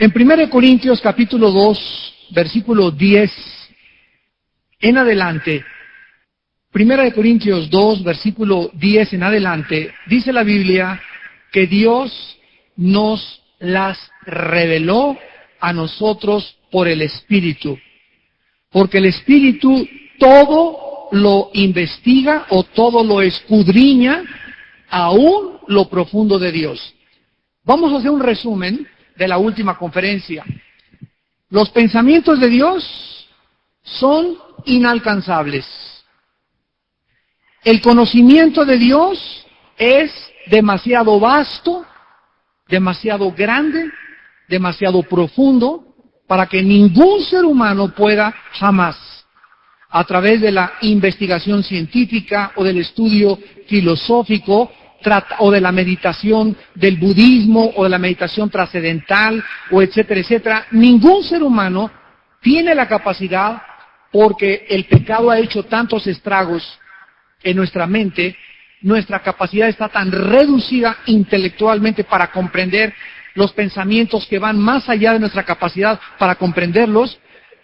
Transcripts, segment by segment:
En 1 Corintios capítulo 2, versículo 10 en adelante, 1 Corintios 2, versículo 10 en adelante, dice la Biblia que Dios nos las reveló a nosotros por el Espíritu, porque el Espíritu todo lo investiga o todo lo escudriña, aún lo profundo de Dios. Vamos a hacer un resumen de la última conferencia. Los pensamientos de Dios son inalcanzables. El conocimiento de Dios es demasiado vasto, demasiado grande, demasiado profundo, para que ningún ser humano pueda jamás, a través de la investigación científica o del estudio filosófico, o de la meditación del budismo o de la meditación trascendental o etcétera, etcétera, ningún ser humano tiene la capacidad, porque el pecado ha hecho tantos estragos en nuestra mente, nuestra capacidad está tan reducida intelectualmente para comprender los pensamientos que van más allá de nuestra capacidad para comprenderlos,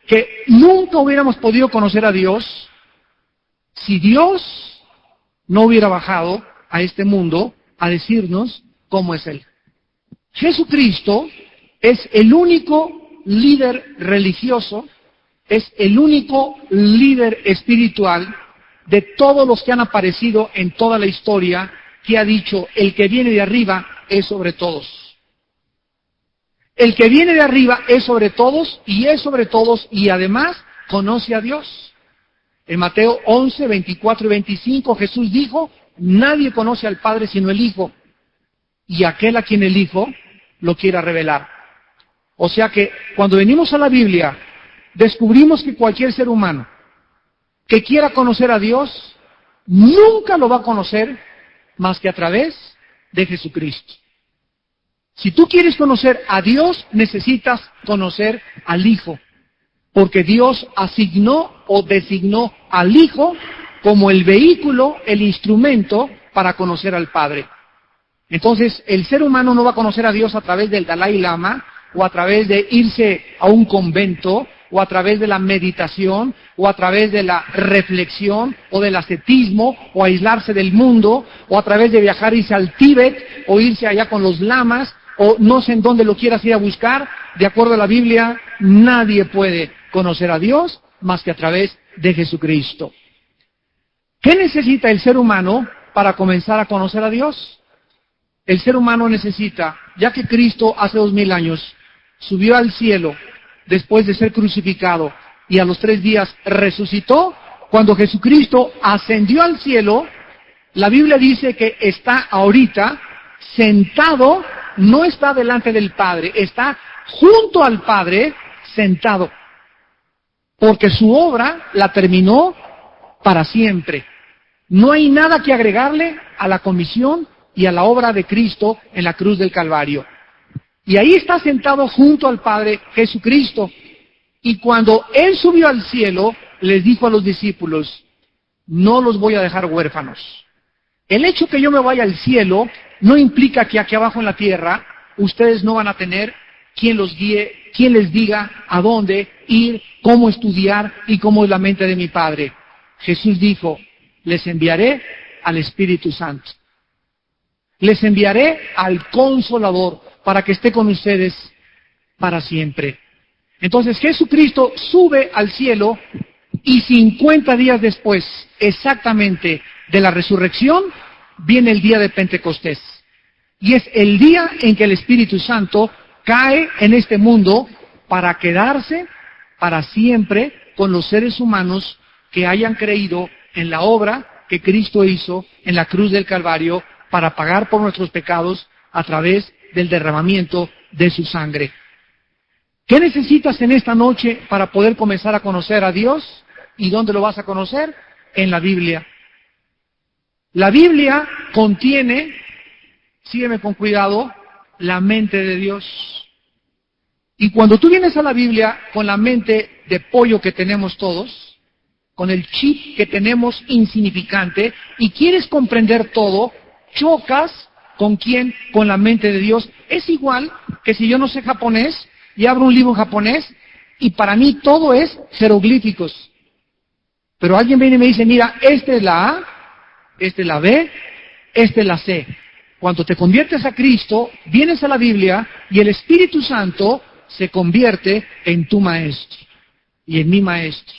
que nunca hubiéramos podido conocer a Dios si Dios no hubiera bajado a este mundo a decirnos cómo es Él. Jesucristo es el único líder religioso, es el único líder espiritual de todos los que han aparecido en toda la historia, que ha dicho: el que viene de arriba es sobre todos. El que viene de arriba es sobre todos, y además conoce a Dios. En Mateo 11, 24 y 25 Jesús dijo: nadie conoce al Padre sino el Hijo, y aquel a quien el Hijo lo quiera revelar. O sea que cuando venimos a la Biblia, descubrimos que cualquier ser humano que quiera conocer a Dios, nunca lo va a conocer más que a través de Jesucristo. Si tú quieres conocer a Dios, necesitas conocer al Hijo, porque Dios asignó o designó al Hijo como el vehículo, el instrumento para conocer al Padre. Entonces, el ser humano no va a conocer a Dios a través del Dalai Lama, o a través de irse a un convento, o a través de la meditación, o a través de la reflexión, o del ascetismo, o aislarse del mundo, o a través de viajar, irse al Tíbet, o irse allá con los lamas, o no sé en dónde lo quieras ir a buscar. De acuerdo a la Biblia, nadie puede conocer a Dios más que a través de Jesucristo. ¿Qué necesita el ser humano para comenzar a conocer a Dios? El ser humano necesita, ya que Cristo hace 2000 años subió al cielo después de ser crucificado y a los 3 días resucitó, cuando Jesucristo ascendió al cielo, la Biblia dice que está ahorita sentado, no está delante del Padre, está junto al Padre sentado, porque su obra la terminó para siempre. No hay nada que agregarle a la comisión y a la obra de Cristo en la cruz del Calvario. Y ahí está sentado junto al Padre Jesucristo. Y cuando Él subió al cielo, les dijo a los discípulos: no los voy a dejar huérfanos. El hecho que yo me vaya al cielo no implica que aquí abajo en la tierra ustedes no van a tener quien los guíe, quien les diga a dónde ir, cómo estudiar y cómo es la mente de mi Padre. Jesús dijo: les enviaré al Espíritu Santo. Les enviaré al Consolador para que esté con ustedes para siempre. Entonces Jesucristo sube al cielo y 50 días después, exactamente de la resurrección, viene el día de Pentecostés. Y es el día en que el Espíritu Santo cae en este mundo para quedarse para siempre con los seres humanos que hayan creído en la obra que Cristo hizo en la cruz del Calvario para pagar por nuestros pecados a través del derramamiento de su sangre. ¿Qué necesitas en esta noche para poder comenzar a conocer a Dios? ¿Y dónde lo vas a conocer? En la Biblia. La Biblia contiene, sígueme con cuidado, la mente de Dios. Y cuando tú vienes a la Biblia con la mente de pollo que tenemos todos, con el chip que tenemos insignificante, y quieres comprender todo, chocas ¿con quién? Con la mente de Dios. Es igual que si yo no sé japonés y abro un libro en japonés y para mí todo es jeroglíficos. Pero alguien viene y me dice, mira, esta es la A, esta es la B, esta es la C. Cuando te conviertes a Cristo, vienes a la Biblia y el Espíritu Santo se convierte en tu maestro y en mi maestro.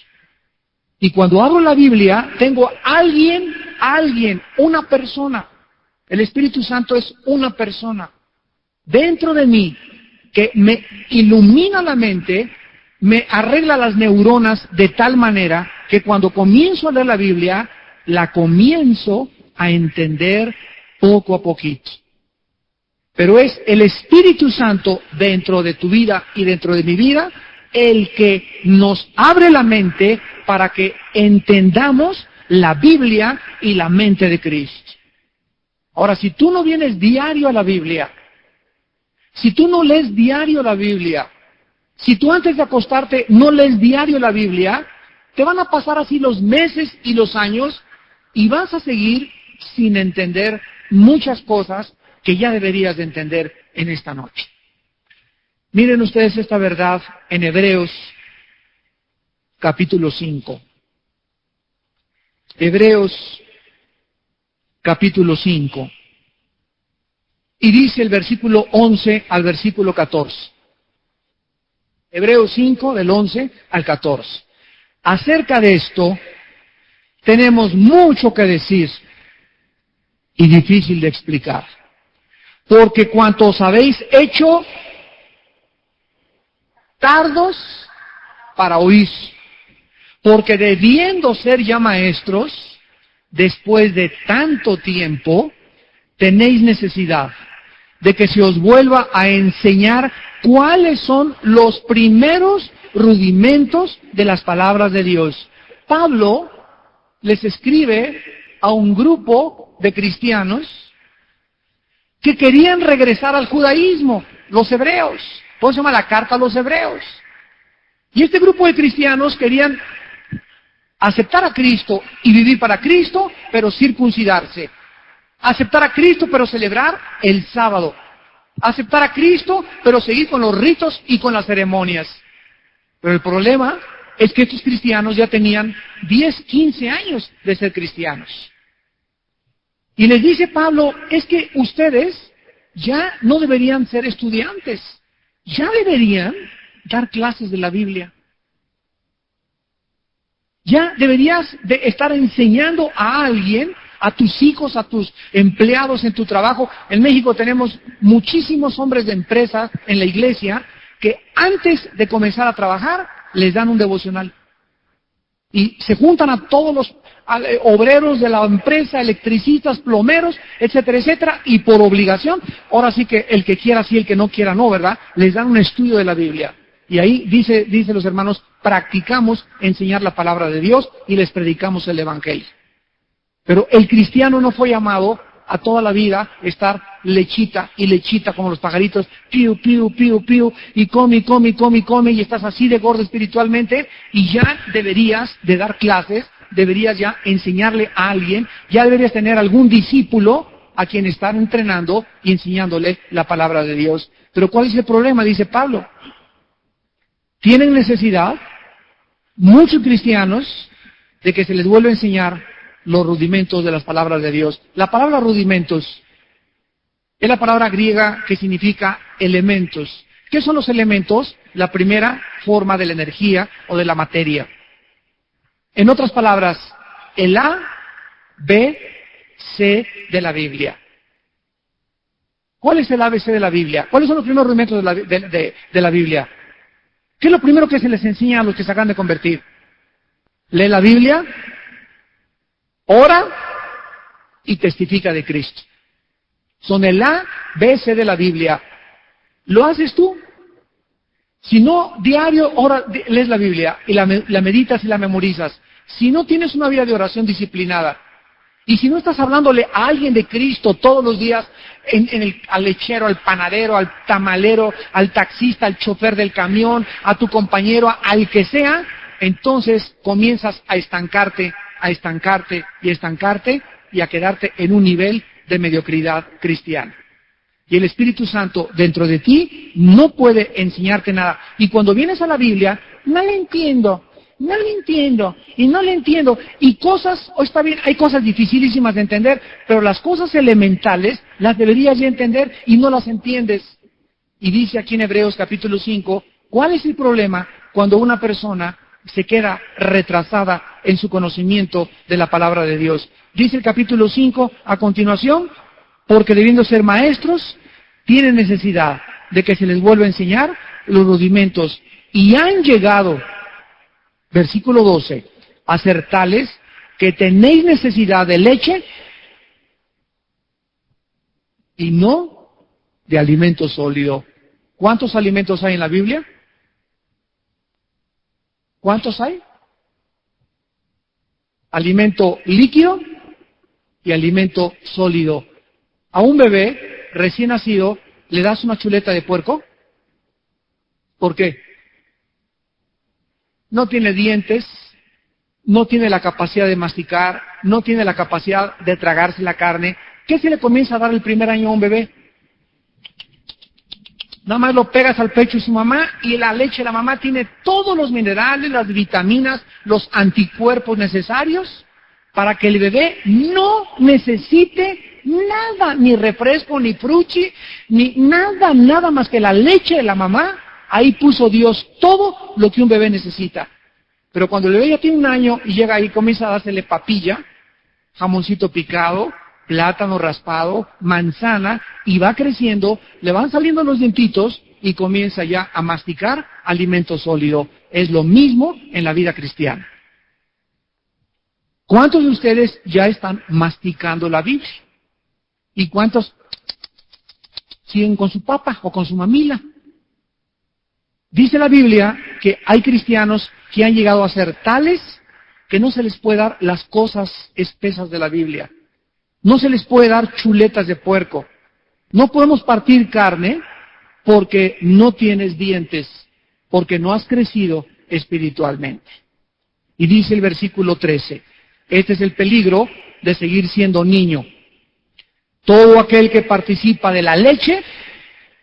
Y cuando abro la Biblia, tengo alguien, una persona. El Espíritu Santo es una persona dentro de mí que me ilumina la mente, me arregla las neuronas de tal manera que cuando comienzo a leer la Biblia, la comienzo a entender poco a poquito. Pero es el Espíritu Santo dentro de tu vida y dentro de mi vida el que nos abre la mente para que entendamos la Biblia y la mente de Cristo. Ahora, si tú no vienes diario a la Biblia, si tú no lees diario la Biblia, si tú antes de acostarte no lees diario la Biblia, te van a pasar así los meses y los años y vas a seguir sin entender muchas cosas que ya deberías de entender en esta noche. Miren ustedes esta verdad en Hebreos capítulo 5. Hebreos capítulo 5. Y dice el versículo 11 al versículo 14. Hebreos 5, del 11 al 14. Acerca de esto, tenemos mucho que decir y difícil de explicar. Porque cuantos habéis hecho tardos para oír, porque debiendo ser ya maestros, después de tanto tiempo, tenéis necesidad de que se os vuelva a enseñar cuáles son los primeros rudimentos de las palabras de Dios. Pablo les escribe a un grupo de cristianos que querían regresar al judaísmo, los hebreos. Por eso se llama la carta a los hebreos. Y este grupo de cristianos querían aceptar a Cristo y vivir para Cristo, pero circuncidarse. Aceptar a Cristo, pero celebrar el sábado. Aceptar a Cristo, pero seguir con los ritos y con las ceremonias. Pero el problema es que estos cristianos ya tenían 10, 15 años de ser cristianos. Y les dice Pablo, es que ustedes ya no deberían ser estudiantes, ya deberían dar clases de la Biblia. Ya deberías de estar enseñando a alguien, a tus hijos, a tus empleados en tu trabajo. En México tenemos muchísimos hombres de empresas en la iglesia que antes de comenzar a trabajar les dan un devocional. Y se juntan a todos los obreros de la empresa, electricistas, plomeros, etcétera, etcétera, y por obligación, ahora sí que el que quiera sí, el que no quiera no, ¿verdad? Les dan un estudio de la Biblia. Y ahí dice los hermanos, practicamos enseñar la palabra de Dios y les predicamos el evangelio. Pero el cristiano no fue llamado a toda la vida estar lechita y lechita como los pajaritos, piu, piu, piu, piu, y come, y estás así de gordo espiritualmente, y ya deberías de dar clases, deberías ya enseñarle a alguien, ya deberías tener algún discípulo a quien estar entrenando y enseñándole la palabra de Dios. Pero ¿cuál es el problema? Dice Pablo. Tienen necesidad, muchos cristianos, de que se les vuelva a enseñar los rudimentos de las palabras de Dios. La palabra rudimentos es la palabra griega que significa elementos. ¿Qué son los elementos? La primera forma de la energía o de la materia. En otras palabras, el A, B, C de la Biblia. ¿Cuál es el ABC de la Biblia? ¿Cuáles son los primeros rudimentos de la Biblia? ¿Qué es lo primero que se les enseña a los que se acaban de convertir? Lee la Biblia, ora y testifica de Cristo. Son el A, B, C de la Biblia. ¿Lo haces tú? Si no, diario lees la Biblia y la meditas y la memorizas. Si no tienes una vida de oración disciplinada, y si no estás hablándole a alguien de Cristo todos los días, al lechero, al panadero, al tamalero, al taxista, al chofer del camión, a tu compañero, al que sea, entonces comienzas a estancarte y a quedarte en un nivel de mediocridad cristiana. Y el Espíritu Santo dentro de ti no puede enseñarte nada. Y cuando vienes a la Biblia, no le entiendo, y no le entiendo. Y cosas, o está bien, hay cosas dificilísimas de entender, pero las cosas elementales las deberías ya entender y no las entiendes. Y dice aquí en Hebreos capítulo 5, ¿cuál es el problema cuando una persona se queda retrasada en su conocimiento de la palabra de Dios? Dice el capítulo 5 a continuación, porque debiendo ser maestros, tienen necesidad de que se les vuelva a enseñar los rudimentos. Y han llegado, versículo 12, a ser tales que tenéis necesidad de leche y no de alimento sólido. ¿Cuántos alimentos hay en la Biblia? ¿Cuántos hay? Alimento líquido y alimento sólido. A un bebé recién nacido, ¿le das una chuleta de puerco? ¿Por qué? No tiene dientes, no tiene la capacidad de masticar, no tiene la capacidad de tragarse la carne. ¿Qué se le comienza a dar el primer año a un bebé? Nada más lo pegas al pecho de su mamá y la leche de la mamá tiene todos los minerales, las vitaminas, los anticuerpos necesarios para que el bebé no necesite nada, ni refresco, ni fruchi, ni nada más que la leche de la mamá. Ahí puso Dios todo lo que un bebé necesita. Pero cuando el bebé ya tiene un año y llega ahí y comienza a dársele papilla, jamoncito picado, plátano raspado, manzana, y va creciendo, le van saliendo los dientitos y comienza ya a masticar alimento sólido. Es lo mismo en la vida cristiana. ¿Cuántos de ustedes ya están masticando la Biblia? ¿Y cuántos siguen con su papa o con su mamila? Dice la Biblia que hay cristianos que han llegado a ser tales que no se les puede dar las cosas espesas de la Biblia. No se les puede dar chuletas de puerco. No podemos partir carne porque no tienes dientes, porque no has crecido espiritualmente. Y dice el versículo 13, este es el peligro de seguir siendo niño. Todo aquel que participa de la leche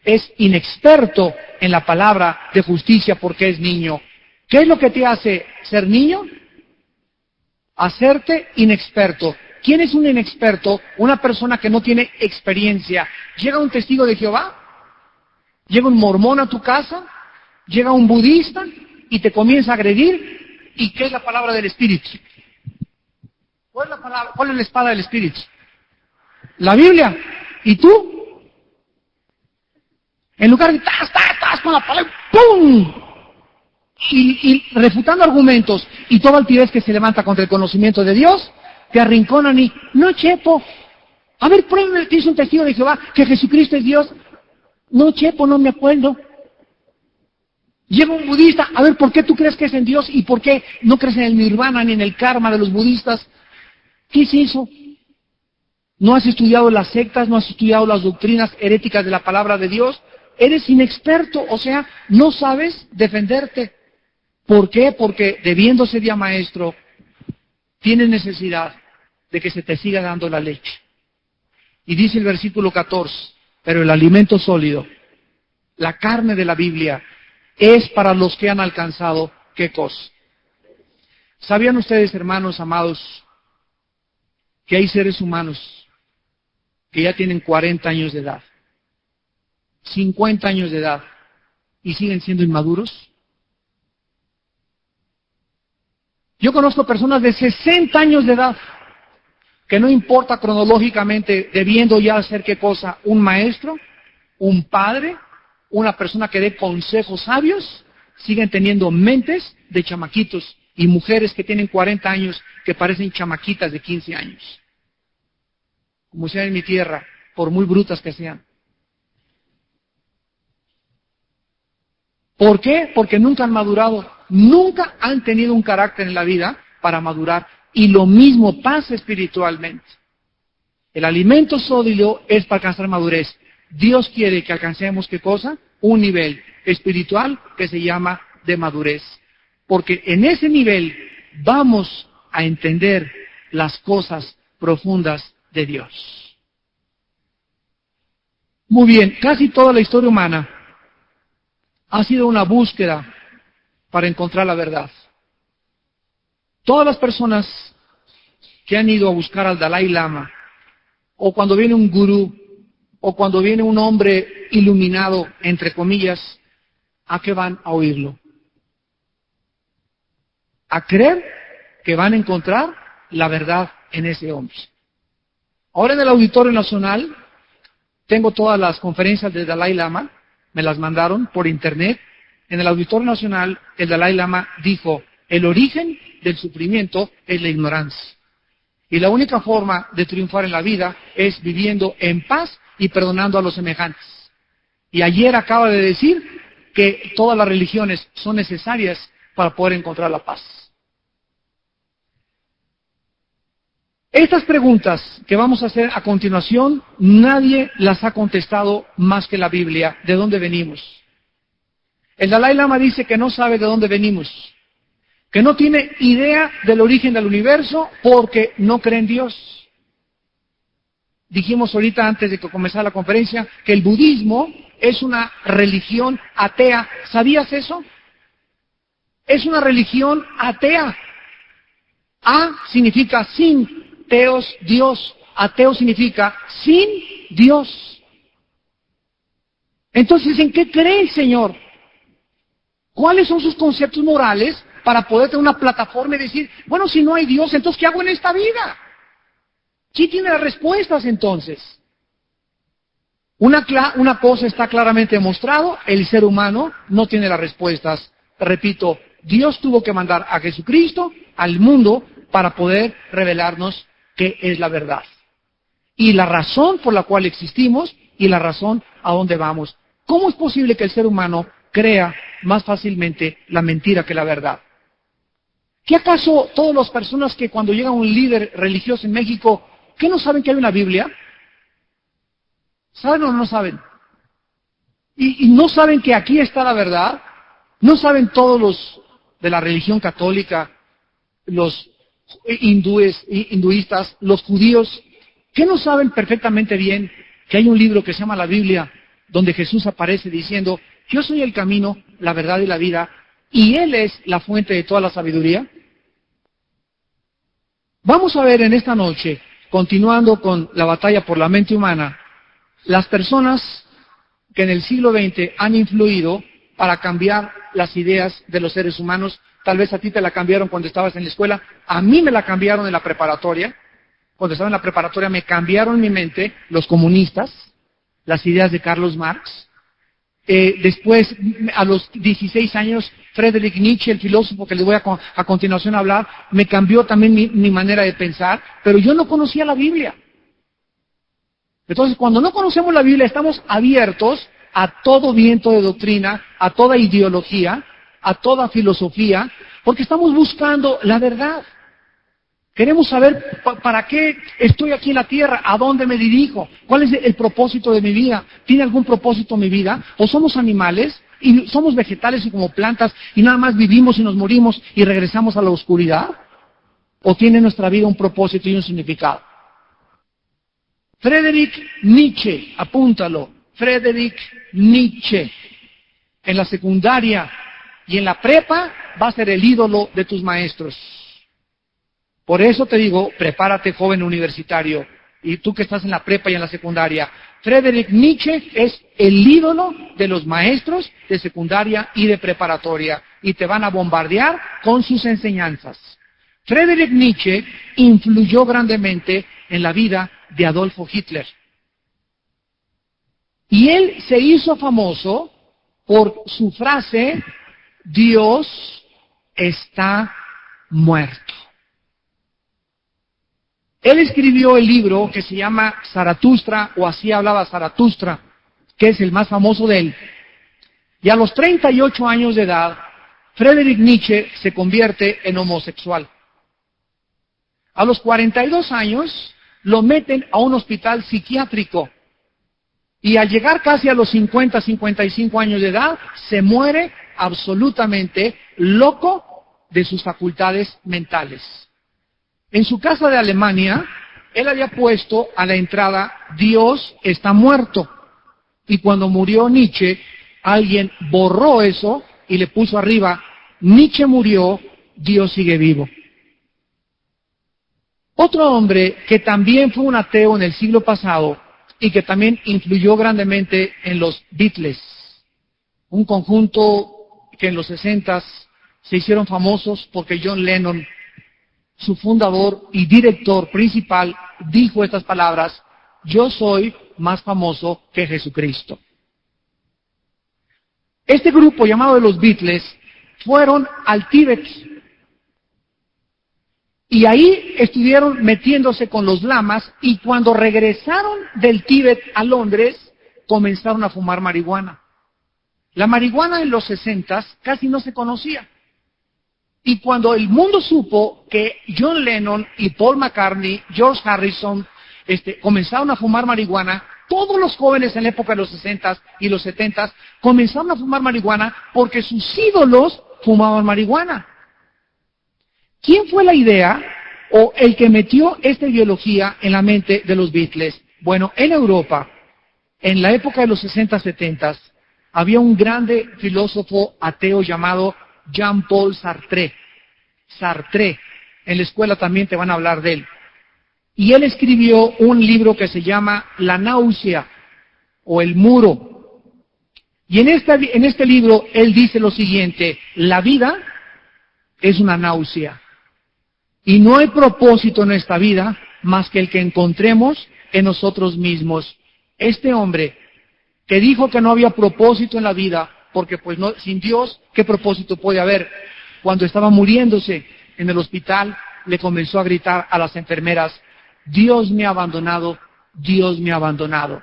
es inexperto en la palabra de justicia porque es niño. ¿Qué es lo que te hace ser niño? Hacerte inexperto. ¿Quién es un inexperto? Una persona que no tiene experiencia. Llega un testigo de Jehová, llega un mormón a tu casa, llega un budista y te comienza a agredir. ¿Y qué es la palabra del Espíritu? ¿Cuál es la palabra? ¿Cuál es la espada del Espíritu? La Biblia. ¿Y tú? En lugar de tas con la palabra, ¡pum! Y refutando argumentos y toda altivez que se levanta contra el conocimiento de Dios, te arrinconan y, no, Chepo, a ver, pruébame, tienes un testigo de Jehová que Jesucristo es Dios. No, Chepo, no me acuerdo. Llega un budista, a ver, ¿por qué tú crees que es en Dios y por qué no crees en el nirvana ni en el karma de los budistas? ¿Qué es eso? ¿No has estudiado las sectas, no has estudiado las doctrinas heréticas de la palabra de Dios? Eres inexperto, o sea, no sabes defenderte. ¿Por qué? Porque debiendo ser ya maestro, tienes necesidad de que se te siga dando la leche. Y dice el versículo 14, pero el alimento sólido, la carne de la Biblia, es para los que han alcanzado, ¿qué cosa? ¿Sabían ustedes, hermanos amados, que hay seres humanos que ya tienen 40 años de edad, 50 años de edad, y siguen siendo inmaduros? Yo conozco personas de 60 años de edad, que no importa cronológicamente, debiendo ya ser qué cosa, un maestro, un padre, una persona que dé consejos sabios, siguen teniendo mentes de chamaquitos, y mujeres que tienen 40 años que parecen chamaquitas de 15 años. Como sea en mi tierra, por muy brutas que sean. ¿Por qué? Porque nunca han madurado, nunca han tenido un carácter en la vida para madurar. Y lo mismo pasa espiritualmente. El alimento sólido es para alcanzar madurez. Dios quiere que alcancemos, ¿qué cosa? Un nivel espiritual que se llama de madurez. Porque en ese nivel vamos a entender las cosas profundas de Dios. Muy bien, casi toda la historia humana ha sido una búsqueda para encontrar la verdad. Todas las personas que han ido a buscar al Dalai Lama, o cuando viene un gurú, o cuando viene un hombre iluminado, entre comillas, ¿a qué van a oírlo? A creer que van a encontrar la verdad en ese hombre. Ahora en el Auditorio Nacional tengo todas las conferencias del Dalai Lama, me las mandaron por internet. En el Auditorio Nacional el Dalai Lama dijo, el origen del sufrimiento es la ignorancia. Y la única forma de triunfar en la vida es viviendo en paz y perdonando a los semejantes. Y ayer acaba de decir que todas las religiones son necesarias para poder encontrar la paz. Estas preguntas que vamos a hacer a continuación, nadie las ha contestado más que la Biblia. ¿De dónde venimos? El Dalai Lama dice que no sabe de dónde venimos, que no tiene idea del origen del universo porque no cree en Dios. Dijimos ahorita antes de que comenzara la conferencia que el budismo es una religión atea. ¿Sabías eso? Es una religión atea. A significa sin, teos, Dios. Ateo significa sin Dios. Entonces, ¿en qué cree el Señor? ¿Cuáles son sus conceptos morales para poder tener una plataforma y decir, bueno, si no hay Dios, entonces ¿qué hago en esta vida? ¿Quién tiene las respuestas entonces? Una cosa está claramente demostrado, el ser humano no tiene las respuestas. Repito, Dios tuvo que mandar a Jesucristo al mundo para poder revelarnos qué es la verdad. Y la razón por la cual existimos y la razón a dónde vamos. ¿Cómo es posible que el ser humano crea más fácilmente la mentira que la verdad? ¿Qué acaso todas las personas que cuando llega un líder religioso en México, ¿qué no saben que hay una Biblia? ¿Saben o no saben? ¿Y no saben que aquí está la verdad? ¿No saben todos los de la religión católica, los hinduistas, los judíos, que no saben perfectamente bien que hay un libro que se llama la Biblia, donde Jesús aparece diciendo, yo soy el camino, la verdad y la vida, y Él es la fuente de toda la sabiduría? Vamos a ver en esta noche, continuando con la batalla por la mente humana, las personas que en el siglo XX han influido para cambiar las ideas de los seres humanos. Tal vez a ti te la cambiaron cuando estabas en la escuela, a mí me la cambiaron en la preparatoria. Cuando estaba en la preparatoria me cambiaron mi mente los comunistas, las ideas de Carlos Marx. Después, a los 16 años, Friedrich Nietzsche, el filósofo que les voy a continuación a hablar, me cambió también mi manera de pensar, pero yo no conocía la Biblia. Entonces, cuando no conocemos la Biblia, estamos abiertos a todo viento de doctrina, a toda ideología, a toda filosofía, porque estamos buscando la verdad. Queremos saber para qué estoy aquí en la tierra, a dónde me dirijo, cuál es el propósito de mi vida. ¿Tiene algún propósito mi vida? ¿O somos animales y somos vegetales y como plantas y nada más vivimos y nos morimos y regresamos a la oscuridad? ¿O tiene nuestra vida un propósito y un significado? Friedrich Nietzsche, apúntalo, Friedrich Nietzsche, en la secundaria y en la prepa va a ser el ídolo de tus maestros. Por eso te digo, prepárate, joven universitario, y tú que estás en la prepa y en la secundaria. Friedrich Nietzsche es el ídolo de los maestros de secundaria y de preparatoria, y te van a bombardear con sus enseñanzas. Friedrich Nietzsche influyó grandemente en la vida de Adolfo Hitler. Y él se hizo famoso por su frase, Dios está muerto. Él escribió el libro que se llama Zaratustra, o Así hablaba Zaratustra, que es el más famoso de él. Y a los 38 años de edad, Friedrich Nietzsche se convierte en homosexual. A los 42 años, lo meten a un hospital psiquiátrico. Y al llegar casi a los 50, 55 años de edad, se muere absolutamente loco de sus facultades mentales. En su casa de Alemania, él había puesto a la entrada, Dios está muerto. Y cuando murió Nietzsche, alguien borró eso y le puso arriba, Nietzsche murió, Dios sigue vivo. Otro hombre que también fue un ateo en el siglo pasado y que también influyó grandemente en los Beatles, un conjunto que en los 60s se hicieron famosos porque John Lennon, su fundador y director principal, dijo estas palabras: yo soy más famoso que Jesucristo. Este grupo llamado de los Beatles fueron al Tíbet y ahí estuvieron metiéndose con los lamas, y cuando regresaron del Tíbet a Londres comenzaron a fumar marihuana. La marihuana en los 60s casi no se conocía. Y cuando el mundo supo que John Lennon y Paul McCartney, George Harrison, comenzaron a fumar marihuana, todos los jóvenes en la época de los 60s y los 70s comenzaron a fumar marihuana porque sus ídolos fumaban marihuana. ¿Quién fue la idea o el que metió esta ideología en la mente de los Beatles? Bueno, en Europa, en la época de los 60s, 70s, había un grande filósofo ateo llamado Jean-Paul Sartre. Sartre, en la escuela también te van a hablar de él. Y él escribió un libro que se llama La náusea o El muro. Y en este libro él dice lo siguiente: la vida es una náusea. Y no hay propósito en esta vida más que el que encontremos en nosotros mismos. Este hombre que dijo que no había propósito en la vida, porque pues no, sin Dios, ¿qué propósito puede haber? Cuando estaba muriéndose en el hospital, le comenzó a gritar a las enfermeras: Dios me ha abandonado, Dios me ha abandonado.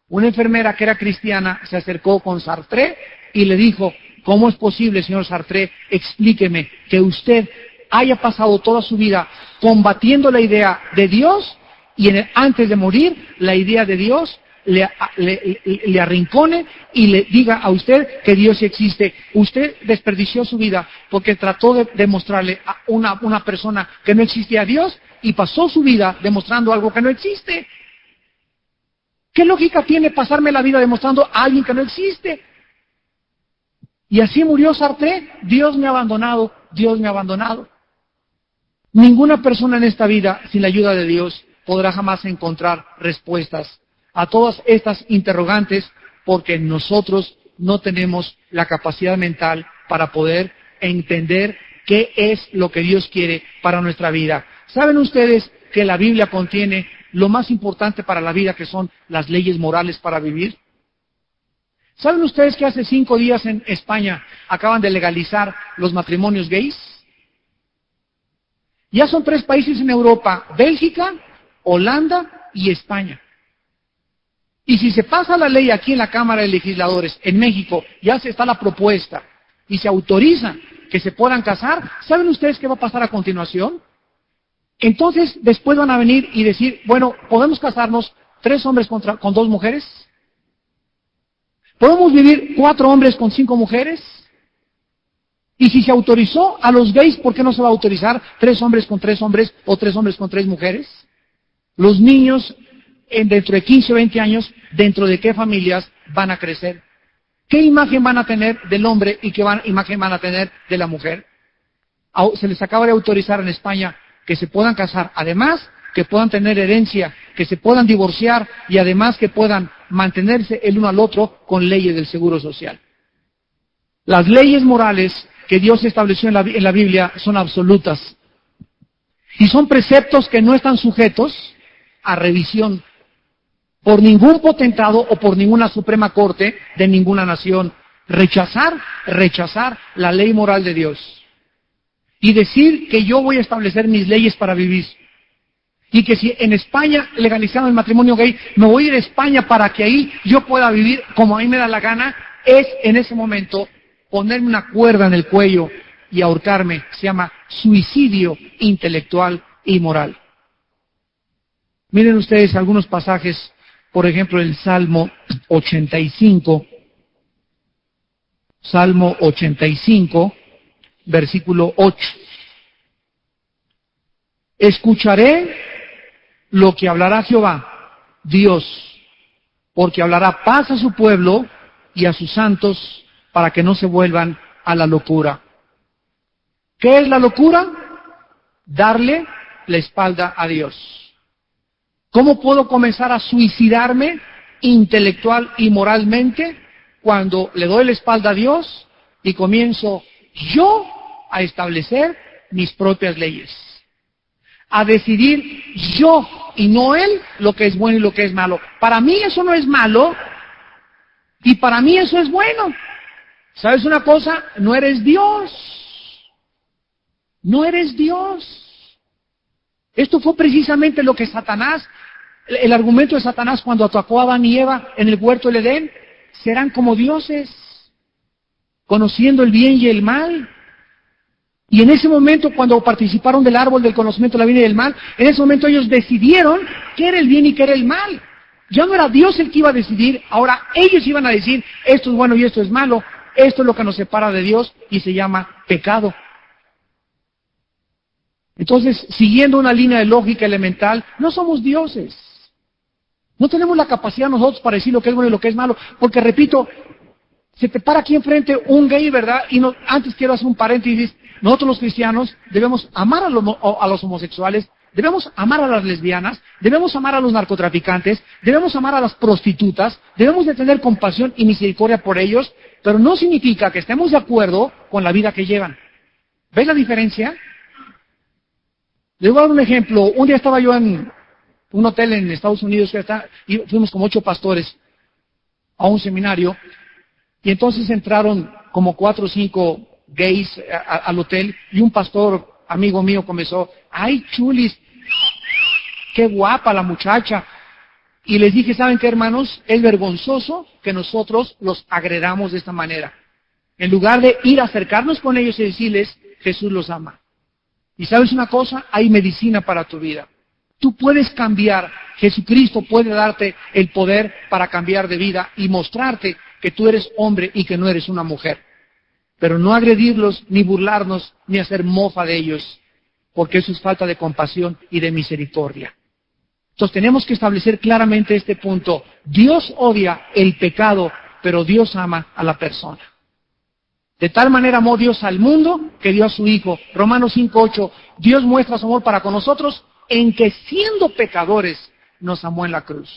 Una enfermera que era cristiana se acercó con Sartre y le dijo: ¿cómo es posible, señor Sartre? Explíqueme que usted haya pasado toda su vida combatiendo la idea de Dios y antes de morir la idea de Dios le arrincone y le diga a usted que Dios existe. Usted desperdició su vida porque trató de demostrarle a una persona que no existía a Dios y pasó su vida demostrando algo que no existe. ¿Qué lógica tiene pasarme la vida demostrando a alguien que no existe? Y así murió Sartre. Dios me ha abandonado, Dios me ha abandonado. Ninguna persona en esta vida, sin la ayuda de Dios, podrá jamás encontrar respuestas a todas estas interrogantes, porque nosotros no tenemos la capacidad mental para poder entender qué es lo que Dios quiere para nuestra vida. ¿Saben ustedes que la Biblia contiene lo más importante para la vida, que son las leyes morales para vivir? ¿Saben ustedes que hace 5 días en España acaban de legalizar los matrimonios gays? Ya son 3 países en Europa: Bélgica, Holanda y España. Y si se pasa la ley aquí en la Cámara de Legisladores, en México, ya se está la propuesta y se autoriza que se puedan casar, ¿saben ustedes qué va a pasar a continuación? Entonces, después van a venir y decir: bueno, ¿podemos casarnos 3 hombres con 2 mujeres? ¿Podemos vivir 4 hombres con 5 mujeres? Y si se autorizó a los gays, ¿por qué no se va a autorizar 3 hombres con 3 hombres o 3 hombres con 3 mujeres? Los niños, dentro de 15 o 20 años, ¿dentro de qué familias van a crecer? ¿Qué imagen van a tener del hombre y qué imagen van a tener de la mujer? Se les acaba de autorizar en España que se puedan casar, además que puedan tener herencia, que se puedan divorciar y además que puedan mantenerse el uno al otro con leyes del Seguro Social. Las leyes morales que Dios estableció en la Biblia son absolutas y son preceptos que no están sujetos a revisión por ningún potentado o por ninguna Suprema Corte de ninguna nación. Rechazar la ley moral de Dios y decir que yo voy a establecer mis leyes para vivir, y que si en España legalizaron el matrimonio gay, me voy a ir a España para que ahí yo pueda vivir como a mí me da la gana, es en ese momento ponerme una cuerda en el cuello y ahorcarme. Se llama suicidio intelectual y moral. Miren ustedes algunos pasajes, por ejemplo el Salmo 85, Salmo 85, versículo 8. Escucharé lo que hablará Jehová, Dios, porque hablará paz a su pueblo y a sus santos para que no se vuelvan a la locura. ¿Qué es la locura? Darle la espalda a Dios. ¿Cómo puedo comenzar a suicidarme intelectual y moralmente? Cuando le doy la espalda a Dios y comienzo yo a establecer mis propias leyes. A decidir yo y no Él lo que es bueno y lo que es malo. Para mí eso no es malo y para mí eso es bueno. ¿Sabes una cosa? No eres Dios. No eres Dios. Esto fue precisamente lo que Satanás, el argumento de Satanás cuando atacó a Adán y Eva en el huerto del Edén. Serán como dioses, conociendo el bien y el mal. Y en ese momento, cuando participaron del árbol del conocimiento de la bien y del mal, en ese momento ellos decidieron qué era el bien y qué era el mal. Ya no era Dios el que iba a decidir, ahora ellos iban a decir, esto es bueno y esto es malo, esto es lo que nos separa de Dios y se llama pecado. Entonces, siguiendo una línea de lógica elemental, no somos dioses. No tenemos la capacidad nosotros para decir lo que es bueno y lo que es malo, porque repito, se te para aquí enfrente un gay, ¿verdad? Y no, antes quiero hacer un paréntesis, nosotros los cristianos debemos amar a los homosexuales, debemos amar a las lesbianas, debemos amar a los narcotraficantes, debemos amar a las prostitutas, debemos de tener compasión y misericordia por ellos, pero no significa que estemos de acuerdo con la vida que llevan. ¿Ves la diferencia? Les voy a dar un ejemplo. Un día estaba yo en un hotel en Estados Unidos y fuimos como 8 pastores a un seminario y entonces entraron como 4 o 5 gays al hotel y un pastor amigo mío comenzó, ¡ay, chulis! ¡Qué guapa la muchacha! Y les dije, ¿saben qué, hermanos? Es vergonzoso que nosotros los agredamos de esta manera. En lugar de ir a acercarnos con ellos y decirles, Jesús los ama. Y ¿sabes una cosa? Hay medicina para tu vida. Tú puedes cambiar. Jesucristo puede darte el poder para cambiar de vida y mostrarte que tú eres hombre y que no eres una mujer. Pero no agredirlos, ni burlarnos, ni hacer mofa de ellos, porque eso es falta de compasión y de misericordia. Entonces tenemos que establecer claramente este punto. Dios odia el pecado, pero Dios ama a la persona. De tal manera amó Dios al mundo que dio a su Hijo. Romanos 5:8, Dios muestra su amor para con nosotros en que siendo pecadores nos amó en la cruz.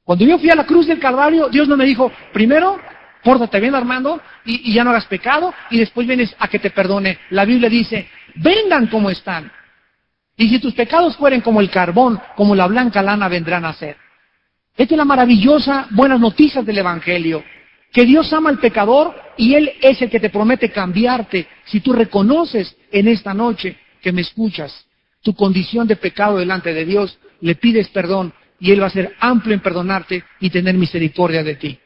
Cuando yo fui a la cruz del Calvario, Dios no me dijo, primero, pórtate bien, Armando, y ya no hagas pecado, y después vienes a que te perdone. La Biblia dice, vengan como están. Y si tus pecados fueren como el carbón, como la blanca lana, vendrán a ser. Esta es la maravillosa buenas noticias del Evangelio. Que Dios ama al pecador y Él es el que te promete cambiarte. Si tú reconoces en esta noche que me escuchas tu condición de pecado delante de Dios, le pides perdón y Él va a ser amplio en perdonarte y tener misericordia de ti.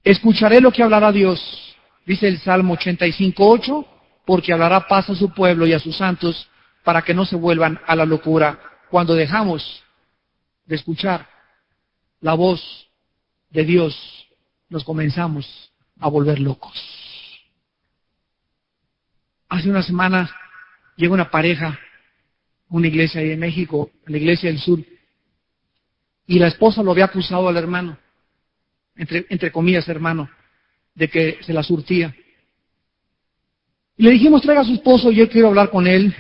Escucharé lo que hablará Dios, dice el Salmo 85:8, porque hablará paz a su pueblo y a sus santos para que no se vuelvan a la locura. Cuando dejamos de escuchar la voz de Dios, nos comenzamos a volver locos. Hace una semana llegó una pareja, una iglesia ahí en México, la iglesia del sur, y la esposa lo había acusado al hermano, entre comillas hermano, de que se la surtía. Y le dijimos, traiga a su esposo, yo quiero hablar con él,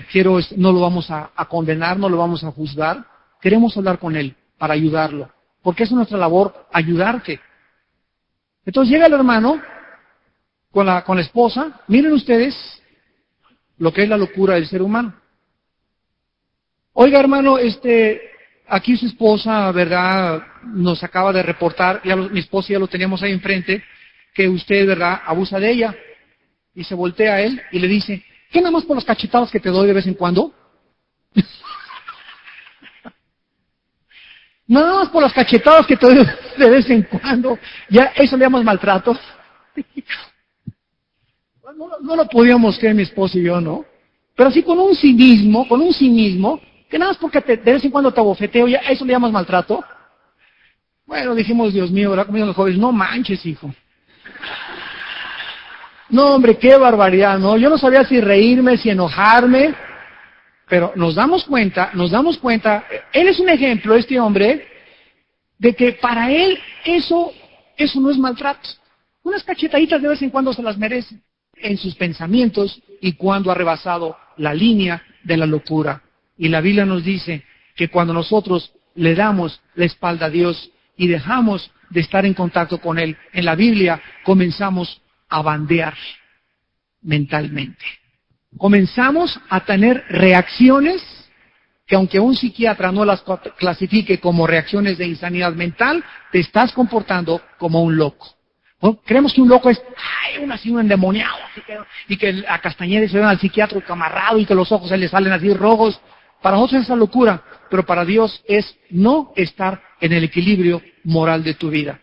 no lo vamos a condenar, no lo vamos a juzgar, queremos hablar con él para ayudarlo, porque es nuestra labor ayudarte. Entonces llega el hermano con la esposa, miren ustedes lo que es la locura del ser humano. Oiga hermano, aquí su esposa, ¿verdad?, nos acaba de reportar, mi esposa ya lo teníamos ahí enfrente, que usted, ¿verdad?, abusa de ella. Y se voltea a él y le dice, ¿qué nada más por las cachetadas que te doy de vez en cuando? Nada más por las cachetadas que te doy de vez en cuando, ya eso le llamas maltrato. No lo podíamos creer mi esposo y yo, ¿no? Pero así con un cinismo, que nada más porque de vez en cuando te abofeteo, ya eso le llamas maltrato. Bueno, dijimos, Dios mío, ¿verdad? Como dicen los jóvenes, no manches, hijo. No, hombre, qué barbaridad, ¿no? Yo no sabía si reírme, si enojarme, pero nos damos cuenta, él es un ejemplo, este hombre, de que para él eso no es maltrato. Unas cachetaditas de vez en cuando se las merece en sus pensamientos y cuando ha rebasado la línea de la locura. Y la Biblia nos dice que cuando nosotros le damos la espalda a Dios y dejamos de estar en contacto con Él, en la Biblia comenzamos a bandear mentalmente. Comenzamos a tener reacciones que aunque un psiquiatra no las clasifique como reacciones de insanidad mental, te estás comportando como un loco. ¿No? Creemos que un loco es así un endemoniado, y que a Castañeda se ve al psiquiatra camarrado y que los ojos se le salen así rojos. Para nosotros es esa locura, pero para Dios es no estar en el equilibrio moral de tu vida.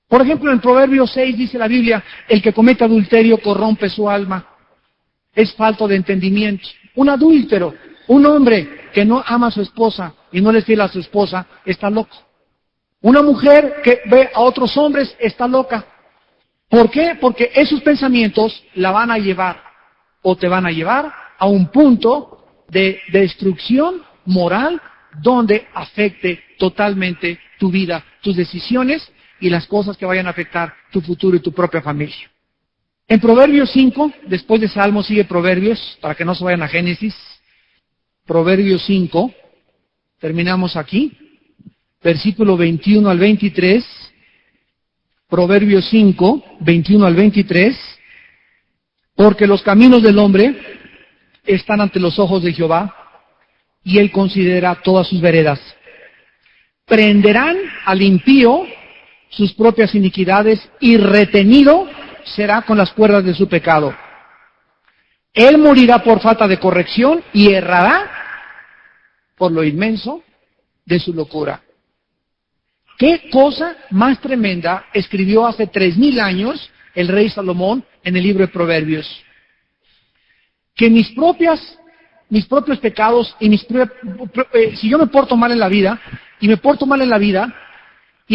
Por ejemplo, en Proverbios 6 dice la Biblia, el que comete adulterio corrompe su alma. Es falto de entendimiento. Un adúltero, un hombre que no ama a su esposa y no le es fiel a su esposa, está loco. Una mujer que ve a otros hombres está loca. ¿Por qué? Porque esos pensamientos la van a llevar o te van a llevar a un punto de destrucción moral donde afecte totalmente tu vida, tus decisiones y las cosas que vayan a afectar tu futuro y tu propia familia. En Proverbios 5, después de Salmos sigue Proverbios, para que no se vayan a Génesis. Proverbios 5, terminamos aquí, versículo 21 al 23. Proverbios 5, 21 al 23. Porque los caminos del hombre están ante los ojos de Jehová, y Él considera todas sus veredas. Prenderán al impío sus propias iniquidades, y retenido será con las cuerdas de su pecado. Él morirá por falta de corrección y errará por lo inmenso de su locura. ¿Qué cosa más tremenda escribió hace 3000 años el rey Salomón en el libro de Proverbios? Que mis propios pecados y si yo me porto mal en la vida, y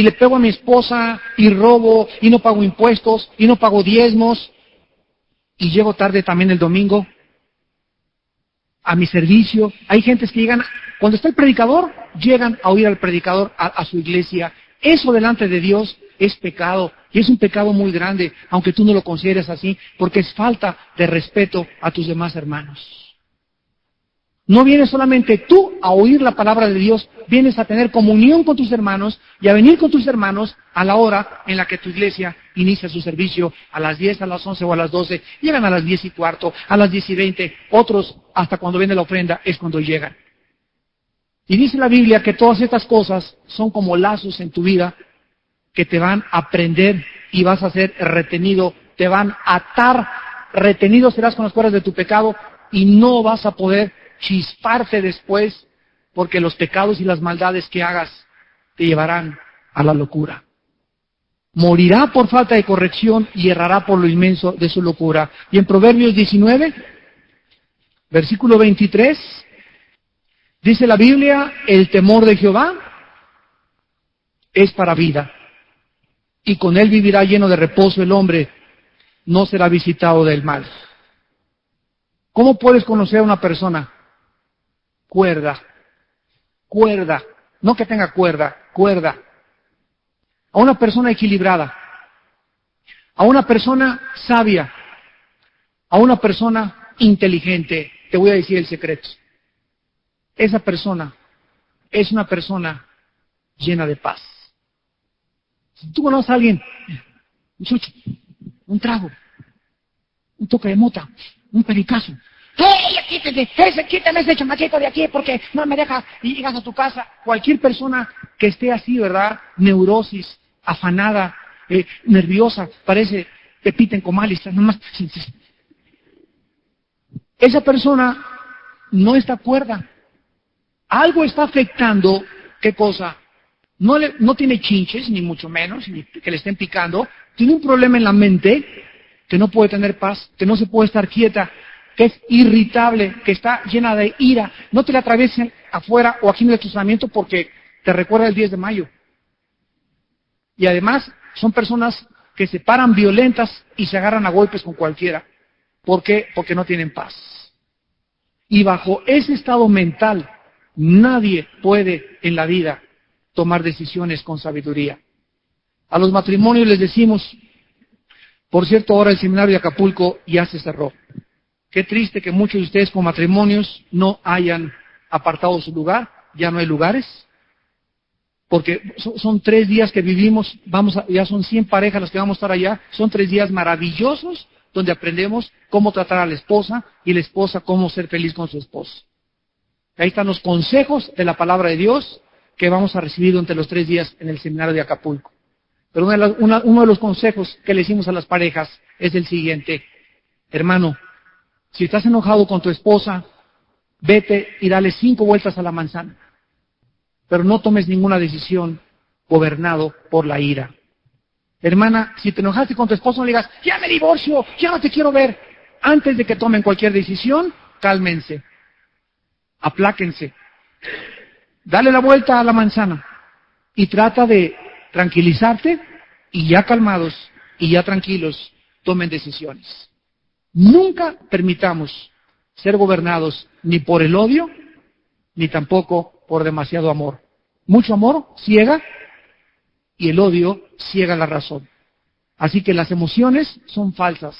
le pego a mi esposa, y robo, y no pago impuestos, y no pago diezmos, y llego tarde también el domingo a mi servicio. Hay gentes que llegan, cuando está el predicador, llegan a oír al predicador a su iglesia. Eso delante de Dios es pecado, y es un pecado muy grande, aunque tú no lo consideres así, porque es falta de respeto a tus demás hermanos. No vienes solamente tú a oír la palabra de Dios, vienes a tener comunión con tus hermanos y a venir con tus hermanos a la hora en la que tu iglesia inicia su servicio, a las 10, a las 11 o a las 12, llegan a las 10:15, a las 10:20, otros hasta cuando viene la ofrenda es cuando llegan. Y dice la Biblia que todas estas cosas son como lazos en tu vida que te van a prender y vas a ser retenido, te van a atar, retenido serás con las cuerdas de tu pecado y no vas a poder chisparte después, porque los pecados y las maldades que hagas te llevarán a la locura. Morirá por falta de corrección y errará por lo inmenso de su locura. Y en Proverbios 19, versículo 23, dice la Biblia, el temor de Jehová es para vida, y con él vivirá lleno de reposo el hombre, no será visitado del mal. ¿Cómo puedes conocer a una persona? Cuerda, no que tenga cuerda. A una persona equilibrada, a una persona sabia, a una persona inteligente. Te voy a decir el secreto. Esa persona es una persona llena de paz. Si tú conoces a alguien, un chucho, un trago, un toque de mota, un pericazo, ¡hey, quítame ese chamaquito de aquí porque no me deja! Y llegas a tu casa. Cualquier persona que esté así, ¿verdad? Neurosis, afanada, nerviosa, parece Pepita en Comal, está nomás. Esa persona no está cuerda. Algo está afectando, ¿qué cosa? No tiene chinches, ni mucho menos, ni que le estén picando. Tiene un problema en la mente, que no puede tener paz, que no se puede estar quieta, que es irritable, que está llena de ira. No te la atraviesen afuera o aquí en el estacionamiento porque te recuerda el 10 de mayo. Y además son personas que se paran violentas y se agarran a golpes con cualquiera. ¿Por qué? Porque no tienen paz. Y bajo ese estado mental, nadie puede en la vida tomar decisiones con sabiduría. A los matrimonios les decimos, por cierto, ahora el seminario de Acapulco ya se cerró. Qué triste que muchos de ustedes con matrimonios no hayan apartado su lugar, ya no hay lugares, porque son 3 días que vivimos, ya son 100 parejas las que vamos a estar allá, son 3 días maravillosos donde aprendemos cómo tratar a la esposa y la esposa cómo ser feliz con su esposo. Ahí están los consejos de la palabra de Dios que vamos a recibir durante los 3 días en el seminario de Acapulco. Pero uno de los consejos que le hicimos a las parejas es el siguiente: hermano, si estás enojado con tu esposa, vete y dale 5 vueltas a la manzana. Pero no tomes ninguna decisión gobernado por la ira. Hermana, si te enojaste con tu esposo, no le digas, ya me divorcio, ya no te quiero ver. Antes de que tomen cualquier decisión, cálmense, apláquense, dale la vuelta a la manzana y trata de tranquilizarte, y ya calmados y ya tranquilos tomen decisiones. Nunca permitamos ser gobernados ni por el odio, ni tampoco por demasiado amor. Mucho amor ciega y el odio ciega la razón. Así que las emociones son falsas.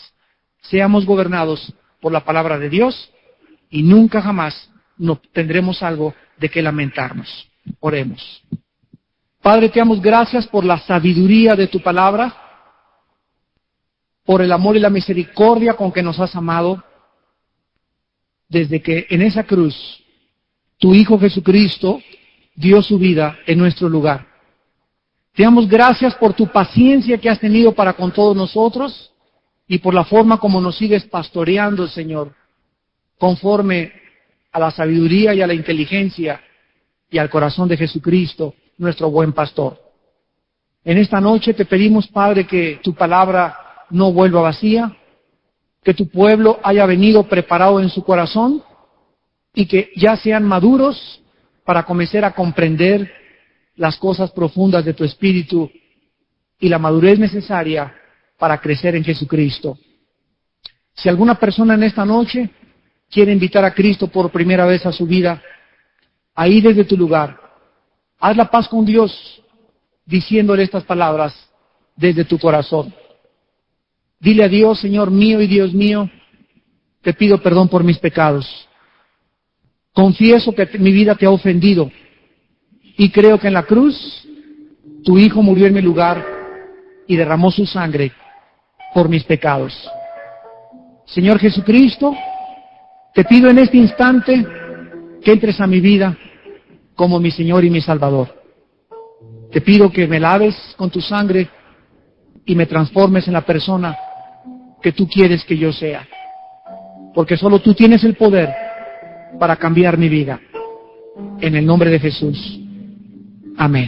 Seamos gobernados por la palabra de Dios y nunca jamás tendremos algo de qué lamentarnos. Oremos. Padre, te damos gracias por la sabiduría de tu palabra, por el amor y la misericordia con que nos has amado, desde que en esa cruz tu Hijo Jesucristo dio su vida en nuestro lugar. Te damos gracias por tu paciencia que has tenido para con todos nosotros y por la forma como nos sigues pastoreando, Señor, conforme a la sabiduría y a la inteligencia y al corazón de Jesucristo, nuestro buen pastor. En esta noche te pedimos, Padre, que tu palabra no vuelva vacía, que tu pueblo haya venido preparado en su corazón y que ya sean maduros para comenzar a comprender las cosas profundas de tu espíritu y la madurez necesaria para crecer en Jesucristo. Si alguna persona en esta noche quiere invitar a Cristo por primera vez a su vida, ahí desde tu lugar, haz la paz con Dios diciéndole estas palabras desde tu corazón. Dile a Dios, Señor mío y Dios mío, te pido perdón por mis pecados. Confieso que mi vida te ha ofendido y creo que en la cruz tu Hijo murió en mi lugar y derramó su sangre por mis pecados. Señor Jesucristo, te pido en este instante que entres a mi vida como mi Señor y mi Salvador. Te pido que me laves con tu sangre y me transformes en la persona que tú quieres que yo sea. Porque solo tú tienes el poder para cambiar mi vida. En el nombre de Jesús. Amén.